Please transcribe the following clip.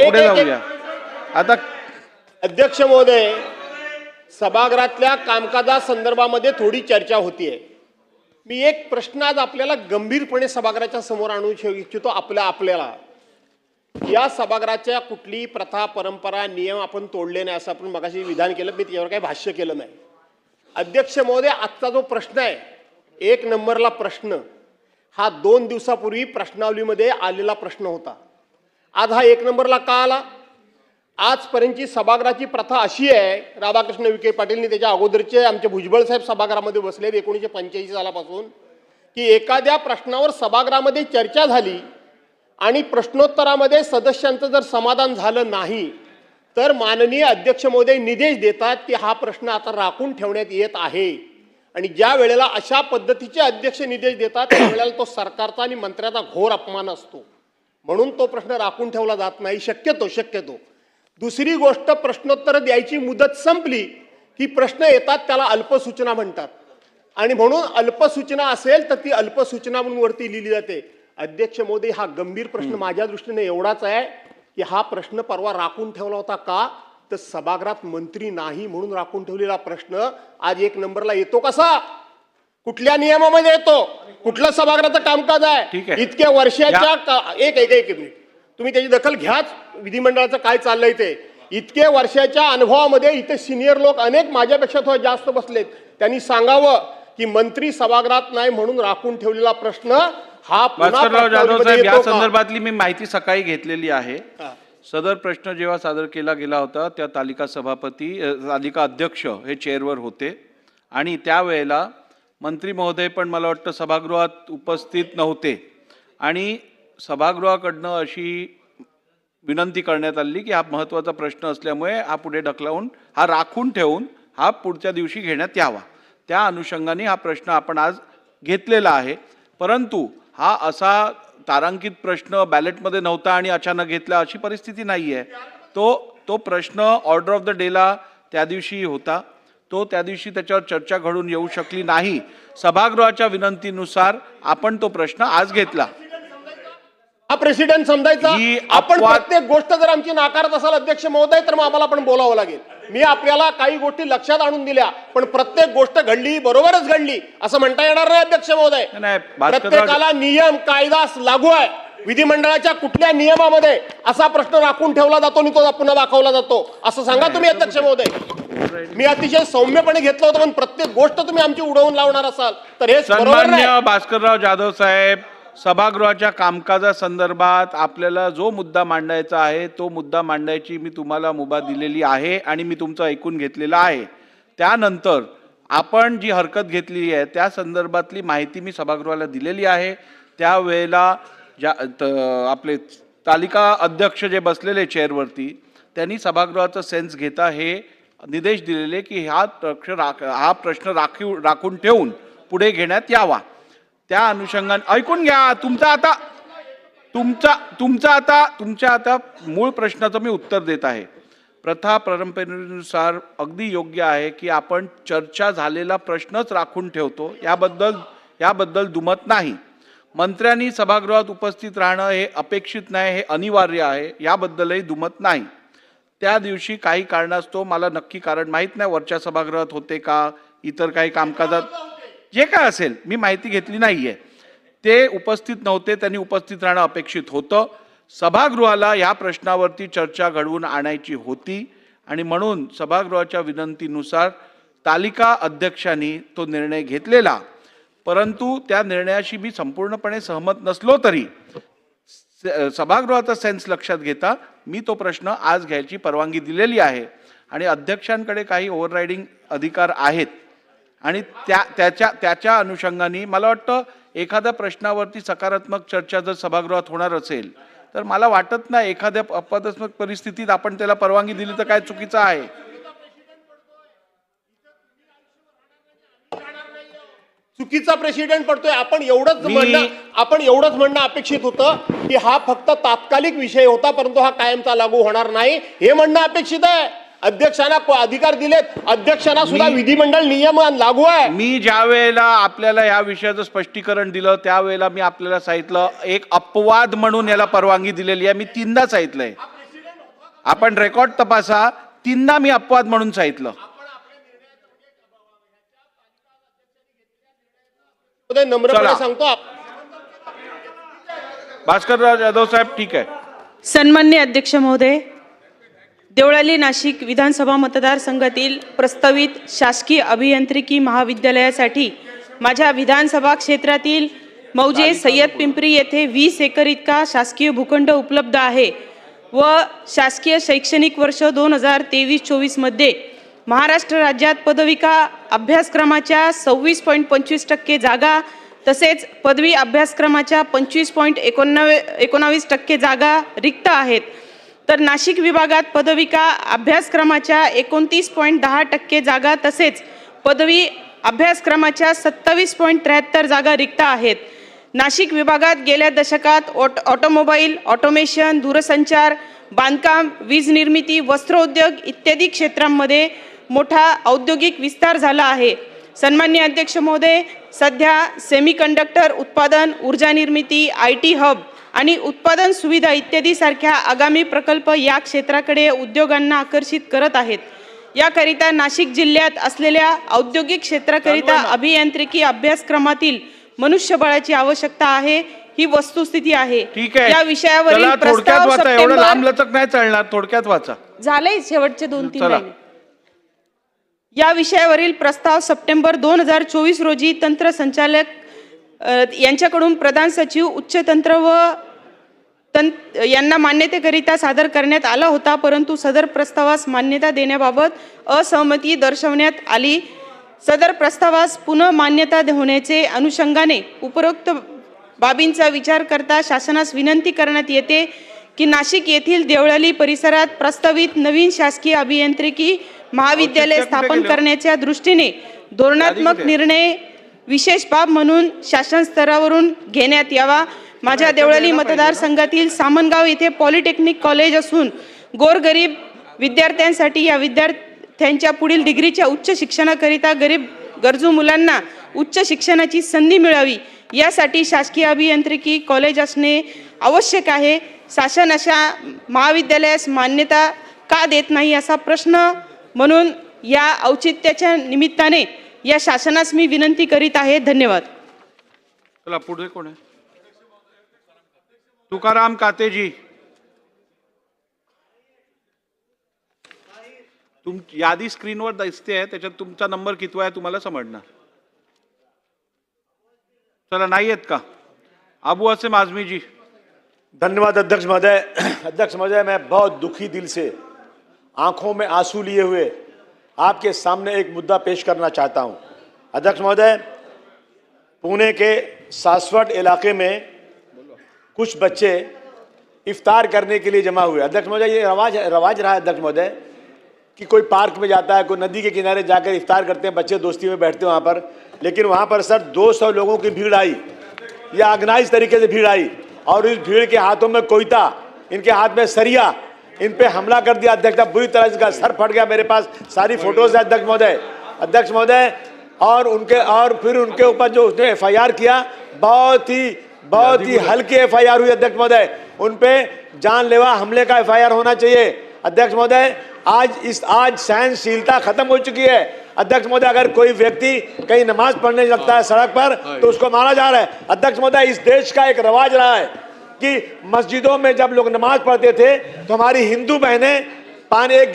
पुढे जाऊया आता। अध्यक्ष महोदय, सभागृहातल्या कामकाजा संदर्भामध्ये थोडी चर्चा होतीये। मी एक प्रश्न आज आपल्याला गंभीरपणे सभागृहाच्या समोर आणू इच्छितो। आपल्याला या सभागृहाच्या कुठली प्रथा परंपरा नियम आपण तोडले नाही असं आपण मगाशी विधान केलं, मी त्यावर काही भाष्य केलं नाही। अध्यक्ष महोदय, आजचा जो प्रश्न आहे 1 नंबरला प्रश्न हा 2 दिवसापूर्वी प्रश्नावलीमध्ये आलेला प्रश्न होता। आज हा 1 नंबरला का आला? आजपर्यंतची सभागृहाची प्रथा अशी आहे, राधाकृष्ण विखे पाटीलनी त्याच्या अगोदरचे आमचे भुजबळ साहेब सभागृहामध्ये बसले 1985 सालापासून, की एखाद्या प्रश्नावर सभागृहामध्ये चर्चा झाली आणि प्रश्नोत्तरामध्ये सदस्यांचं जर समाधान झालं नाही तर माननीय अध्यक्ष महोदय निर्देश देतात की हा प्रश्न आता राखून ठेवण्यात येत आहे। आणि ज्या वेळेला अशा पद्धतीचे अध्यक्ष निर्देश देतात त्यावेळेला तो सरकारचा आणि मंत्र्याचा घोर अपमान असतो, म्हणून तो प्रश्न राखून ठेवला जात नाही शक्यतो। दुसरी गोष्ट, प्रश्नोत्तर द्यायची मुदत संपली की प्रश्न येतात त्याला अल्पसूचना म्हणतात, आणि म्हणून अल्पसूचना असेल तर ती अल्पसूचना म्हणून वरती लिहिली जाते। अध्यक्ष महोदय, हा गंभीर प्रश्न माझ्या दृष्टीने एवढाच आहे की हा प्रश्न परवा राखून ठेवला होता का, तर सभागृहात मंत्री नाही म्हणून राखून ठेवलेला प्रश्न आज 1 नंबरला येतो कसा? कुठल्या नियमामध्ये येतो? कुठलं सभागृहाचं कामकाज आहे? इतक्या वर्षाच्या एक मिनिट तुम्ही त्याची दखल घ्याच, विधिमंडळाचं काय चाललंय ते। इतके वर्षाच्या अनुभवामध्ये इथे सिनियर लोक अनेक माझ्यापेक्षा थोडं जास्त बसलेत, त्यांनी सांगावं की मंत्री सभागृहात नाही म्हणून राखून ठेवलेला प्रश्न हा भास्करराव जाधव साहेब, या संदर्भातली मी माहिती सकाळी घेतलेली आहे। सदर प्रश्न जेव्हा सादर केला गेला होता त्या तालिका अध्यक्ष हे चेअरवर होते आणि त्यावेळेला मंत्री महोदय पण मला वाटतं सभागृहात उपस्थित नव्हते आणि सभागृहाकडनं अशी विनंती करण्यात आली की हा महत्त्वाचा प्रश्न असल्यामुळे हा पुढे ढकलून हा राखून ठेवून हा पुढच्या दिवशी घेण्यात यावा। त्या अनुषंगाने हा प्रश्न आपण आज घेतलेला आहे, परंतु हा असा तारांकित प्रश्न बॅलेटमध्ये नव्हता आणि अचानक घेतला अशी परिस्थिती नाही आहे। तो प्रश्न ऑर्डर ऑफ द डेला त्या दिवशी होता, त्या दिवशी त्याच्यावर चर्चा घडून येऊ शकली नाही। सभागृहाच्या विनंतीनुसार आपण तो प्रश्न आज घेतला। हा प्रेसिडेंट समजायचा? आपण प्रत्येक गोष्ट जर आमची नाकारत असाल अध्यक्ष महोदय तर मग आम्हाला पण बोलावं लागेल। मी आपल्याला काही गोष्टी लक्षात आणून दिल्या, पण प्रत्येक गोष्ट घडली बरोबरच घडली असं म्हणता येणार नाही अध्यक्ष महोदय। प्रत्येकाला नियम कायदा लागू आहे। विधिमंडळाच्या कुठल्या नियमामध्ये असा प्रश्न राखून ठेवला जातो आणि तो पुन्हा दाखवला जातो असं सांगा तुम्ही अध्यक्ष महोदय। मी अतिशय सौम्यपणे घेतलं होतं, पण प्रत्येक गोष्ट तुम्ही आमची उडवून लावणार असाल तर हे सन्माननीय भास्करराव जाधव साहेब, सभागृहाच्या कामकाजा संदर्भात आपल्याला जो मुद्दा मांडायचा आहे तो मुद्दा मांडायची मी तुम्हाला मुभा दिलेली आहे आणि मी तुमचं ऐकून घेतलेलं आहे। त्यानंतर आपण जी हरकत घेतली आहे त्या संदर्भातली माहिती मी सभागृहाला दिलेली आहे। त्यावेळेला आपले तालिका अध्यक्ष जे बसलेले चेअरवरती त्यांनी सभागृहाचा सेन्स घेता हे निर्देश दिलेले की हा प्रश्न राखून ठेवून पुढे घेण्यात यावा। त्या अनुषंगाने ऐकून घ्या, तुमच्या आता मूळ प्रश्नाचं मी उत्तर देत आहे। प्रथा परंपरेनुसार अगदी योग्य आहे की आपण चर्चा झालेला प्रश्नच राखून ठेवतो, याबद्दल दुमत नाही। मंत्र्यांनी सभागृहात उपस्थित राहणं हे अपेक्षित नाही, हे अनिवार्य आहे, याबद्दलही दुमत नाही। त्या दिवशी काही कारणास्तव मला नक्की कारण माहीत नाही, वरच्या सभागृहात होते का इतर काही कामकाजात जे काय असेल मी माहिती घेतली नाहीये, ते उपस्थित नव्हते, त्यांनी उपस्थित राहणं अपेक्षित होतं। सभागृहाला या प्रश्नावरती चर्चा घडवून आणायची होती आणि म्हणून सभागृहाच्या विनंतीनुसार तालिका अध्यक्षांनी तो निर्णय घेतलेला, परंतु त्या निर्णयाशी मी संपूर्णपणे सहमत नसलो तरी सभागृहाचा सेन्स लक्षात घेता मी तो प्रश्न आज घ्यायची परवानगी दिलेली आहे आणि अध्यक्षांकडे काही ओव्हररायडिंग अधिकार आहेत आणि त्याच्या अनुषंगाने मला वाटतं एखाद्या प्रश्नावरती सकारात्मक चर्चा जर सभागृहात होणार असेल तर मला वाटत नाही एखाद्या अपवादात्मक परिस्थितीत आपण त्याला परवानगी दिली तर काय चुकीचं आहे। चुकीचा प्रेसिडेंट पडतोय। आपण एवढंच म्हणणं अपेक्षित होतं की हा फक्त तात्कालिक विषय होता परंतु हा कायमचा लागू होणार नाही हे म्हणणं अपेक्षित आहे। अध्यक्षांना अधिकार दिलेत, अध्यक्षांना सुद्धा विधिमंडळ नियम लागू आहे। मी ज्या वेळेला आपल्याला या विषयाचं स्पष्टीकरण दिलं त्यावेळेला मी आपल्याला सांगितलं एक अपवाद म्हणून याला परवानगी दिलेली आहे, मी 3दा सांगितलंय। आपण रेकॉर्ड तपासा. 3दा मी अपवाद म्हणून सांगितलं. नम्रपणे चला. सांगतो भास्करराव जाधव साहेब ठीक आहे. सन्मान्य अध्यक्ष महोदय, देवळाली नाशिक विधानसभा मतदारसंघातील प्रस्तावित शासकीय अभियांत्रिकी महाविद्यालयासाठी माझ्या विधानसभा क्षेत्रातील मौजे सय्यद पिंपरी येथे 20 एकर इतका शासकीय भूखंड उपलब्ध आहे व शासकीय शैक्षणिक वर्ष 2023-24 मध्ये महाराष्ट्र राज्यात पदविका अभ्यासक्रमाच्या 26.25% जागा तसेच पदवी अभ्यासक्रमाच्या 25.19% जागा रिक्त आहेत. तर नाशिक विभागात पदविका अभ्यासक्रमाच्या 29.10% जागा तसेच पदवी अभ्यासक्रमाच्या 27.73 जागा रिक्त आहेत. नाशिक विभागात गेल्या दशकात ऑटोमोबाईल, ऑटोमेशन, दूरसंचार, बांधकाम, वीज निर्मिती, वस्त्रोद्योग इत्यादी क्षेत्रांमध्ये मोठा औद्योगिक विस्तार झाला आहे. सन्मान्य अध्यक्ष महोदय, सध्या सेमीकंडक्टर उत्पादन, ऊर्जा निर्मिती, IT हब आणि उत्पादन सुविधा इत्यादी सारख्या आगामी प्रकल्प या क्षेत्राकडे उद्योगांना आकर्षित करत आहेत. याकरिता नाशिक जिल्ह्यात असलेल्या औद्योगिक क्षेत्राकरिता अभियांत्रिकी अभ्यासक्रमातील मनुष्यबळाची आवश्यकता आहे. ही वस्तुस्थिती आहे. ठीक आहे. या विषयावरील चला, थोडक्यात प्रस्ताव वाचा. एवढं सप्टेंबर लांब लचक नाही चालणार. थोडक्यात वाचा. झालंय शेवटचे 2-3 चला. महिने. या विषयावरील प्रस्ताव सप्टेंबर 2024 रोजी तंत्र संचालक यांच्याकडून प्रधान सचिव उच्च तंत्र व यांना मान्यतेकरिता सादर करण्यात आला होता, परंतु सदर प्रस्तावास मान्यता देण्याबाबत असहमती दर्शवण्यात आली. सदर प्रस्तावास पुनः मान्यता होण्याचे अनुषंगाने उपरोक्त बाबींचा विचार करता शासनास विनंती करण्यात येते की नाशिक येथील देवळाली परिसरात प्रस्तावित नवीन शासकीय अभियांत्रिकी महाविद्यालय स्थापन करण्याच्या दृष्टीने धोरणात्मक निर्णय विशेष बाब म्हणून शासन स्तरावरून घेण्यात यावा. माझ्या देवळाली मतदारसंघातील सामनगाव येथे पॉलिटेक्निक कॉलेज असून गोरगरीब विद्यार्थ्यांसाठी या विद्यार्थ्यांच्या पुढील डिग्रीच्या उच्च शिक्षणाकरिता गरजू मुलांना उच्च शिक्षणाची संधी मिळावी यासाठी शासकीय अभियांत्रिकी कॉलेज असणे आवश्यक आहे. शासन अशा महाविद्यालयास मान्यता का देत नाही असा प्रश्न म्हणून या औचित्याच्या निमित्ताने या शासनास मी विनंती करीत आहे. धन्यवाद. चला पुढे कोण आहे? तुकाराम कातेजी. यादी स्क्रीनवर दिसते आहे, त्याच्यात तुमचा नंबर कितवा आहे तुम्हाला समजणार. चला, नाही आहेत का? अबू आसिम आजमी जी. धन्यवाद अध्यक्ष महोदय. अध्यक्ष महोदय, मैं बहुत दुखी दिल से आंखों में आंसू लिए हुए आपके सामने एक मुद्दा पेश करना चाहता हूं. अध्यक्ष महोदय, पुणे के सासवड इलाके में कुछ बच्चे इफ्तार करने के लिए जमा हुए. अध्यक्ष महोदय, ये रवाज रहा है अध्यक्ष महोदय कि कोई पार्क में जाता है, कोई नदी के किनारे जाकर इफ्तार करते हैं, बच्चे दोस्ती में बैठते हैं वहाँ पर. लेकिन वहाँ पर सर 200 लोगों की भीड़ आई, या ऑर्गेनाइज तरीके से भीड़ आई, और इस भीड़ के हाथों में कोयता, इनके हाथ में सरिया, इन पे हमला कर दिया. अध्यक्ष, बुरी तरह से सर फट गया. मेरे पास सारी फोटोज है अध्यक्ष महोदय. अध्यक्ष महोदय, और फिर उनके ऊपर जो उसने FIR किया, बहुत ही हल्की FIR हुई. अध्यक्ष महोदय, उन पे जानलेवा हमले का FIR होना चाहिए. अध्यक्ष महोदय, आज सहनशीलता खत्म हो चुकी है. अध्यक्ष महोदय, अगर कोई व्यक्ति कहीं नमाज पढ़ने लगता है सड़क पर तो उसको मारा जा रहा है. अध्यक्ष महोदय, इस देश का एक रवाज रहा है कि मस्जिदों में जब लोग नमाज पढ़ते थे तो हमारी हिंदू बहनें पानी एक